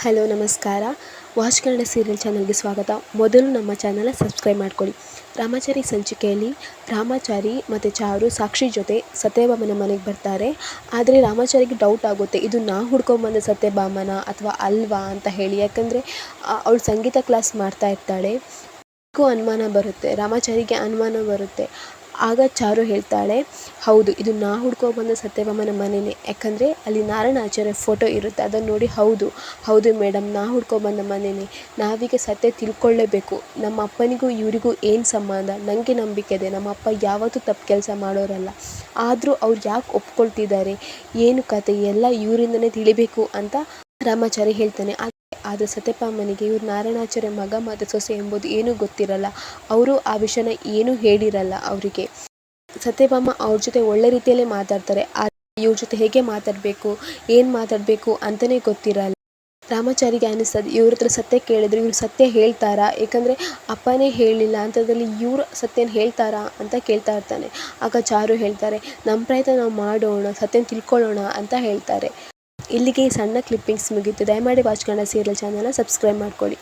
Hello ನಮಸ್ಕಾರ. Watch Kannada serial ಚಾನಲ್ಗೆ ಸ್ವಾಗತ. ಮೊದಲು ನಮ್ಮ ಚಾನಲ್ನ ಸಬ್ಸ್ಕ್ರೈಬ್ ಮಾಡ್ಕೊಳ್ಳಿ. ರಾಮಾಚಾರಿ ಸಂಚಿಕೆಯಲ್ಲಿ ರಾಮಾಚಾರಿ ಮತ್ತು ಚಾರು ಸಾಕ್ಷಿ ಜೊತೆ ಸತ್ಯಭಾಮನ ಮನೆಗೆ ಬರ್ತಾರೆ. ಆದರೆ ರಾಮಾಚಾರಿಗೆ ಡೌಟ್ ಆಗುತ್ತೆ, ಇದು ನಾ ಹುಡ್ಕೊಂಬಂದ ಸತ್ಯಭಾಮನ ಅಥವಾ ಅಲ್ವಾ ಅಂತ ಹೇಳಿ. ಯಾಕಂದರೆ ಅವಳು ಸಂಗೀತ ಕ್ಲಾಸ್ ಮಾಡ್ತಾ ಇರ್ತಾಳೆ. ಅನುಮಾನ ಬರುತ್ತೆ, ರಾಮಾಚಾರಿಗೆ ಅನುಮಾನ ಬರುತ್ತೆ. ಆಗ ಚಾರು ಹೇಳ್ತಾಳೆ, ಹೌದು ಇದು ನಾ ಹುಡ್ಕೊಬಂದ ಸತ್ಯಭಾಮನ ಮನೆಯೇ. ಯಾಕಂದರೆ ಅಲ್ಲಿ ನಾರಾಯಣ ಆಚಾರ್ಯ ಫೋಟೋ ಇರುತ್ತೆ. ಅದನ್ನು ನೋಡಿ ಹೌದು ಮೇಡಮ್, ನಾ ಹುಡ್ಕೊಬಂದ ಮನೆಯೇ. ನಾವೀಗ ಸತ್ಯ ತಿಳ್ಕೊಳ್ಳೇಬೇಕು. ನಮ್ಮ ಅಪ್ಪನಿಗೂ ಇವರಿಗೂ ಏನು ಸಂಬಂಧ? ನನಗೆ ನಂಬಿಕೆ ಇದೆ, ನಮ್ಮ ಅಪ್ಪ ಯಾವತ್ತೂ ತಪ್ಪು ಕೆಲಸ ಮಾಡೋರಲ್ಲ. ಆದರೂ ಅವ್ರು ಯಾಕೆ ಒಪ್ಕೊಳ್ತಿದ್ದಾರೆ, ಏನು ಕತೆ ಎಲ್ಲ ಇವರಿಂದನೇ ತಿಳಿಬೇಕು ಅಂತ ರಾಮಾಚಾರಿ ಹೇಳ್ತಾನೆ. ಆದರೆ ಸತ್ಯಭಾಮನಿಗೆ ಇವರು ನಾರಾಯಣಾಚಾರ್ಯ ಮಗ ಮತ್ತು ಸೊಸೆ ಎಂಬುದು ಏನೂ ಗೊತ್ತಿರಲ್ಲ. ಅವರು ಆ ವಿಷಯನ ಏನೂ ಹೇಳಿರಲ್ಲ ಅವರಿಗೆ. ಸತ್ಯಭಾಮ ಅವ್ರ ಜೊತೆ ಒಳ್ಳೆ ರೀತಿಯಲ್ಲೇ ಮಾತಾಡ್ತಾರೆ. ಇವ್ರ ಜೊತೆ ಹೇಗೆ ಮಾತಾಡಬೇಕು, ಏನು ಮಾತಾಡಬೇಕು ಅಂತಲೇ ಗೊತ್ತಿರಲ್ಲ. ರಾಮಾಚಾರಿಗೆ ಅನ್ನಿಸ್ತದೆ, ಇವ್ರ ಹತ್ರ ಸತ್ಯ ಕೇಳಿದ್ರೆ ಇವ್ರು ಸತ್ಯ ಹೇಳ್ತಾರಾ? ಏಕೆಂದರೆ ಅಪ್ಪನೇ ಹೇಳಿಲ್ಲ ಅಂಥದ್ರಲ್ಲಿ ಇವ್ರು ಸತ್ಯನ ಹೇಳ್ತಾರಾ ಅಂತ ಕೇಳ್ತಾ ಇರ್ತಾನೆ. ಆಗ ಚಾರು ಹೇಳ್ತಾರೆ, ನಮ್ಮ ಪ್ರಯತ್ನ ನಾವು ಮಾಡೋಣ, ಸತ್ಯನ ತಿಳ್ಕೊಳ್ಳೋಣ ಅಂತ ಹೇಳ್ತಾರೆ. ಇಲ್ಲಿಗೆ ಈ ಸಣ್ಣ ಕ್ಲಿಪ್ಪಿಂಗ್ಸ್ ಮುಗೀತು. ದಯಮಾಡಿ ವಾಚ್ ಕನ್ನಡ ಸೀರಿಯಲ್ ಚಾನಲ್ನ ಸಬ್ಸ್ಕ್ರೈಬ್ ಮಾಡ್ಕೊಳ್ಳಿ.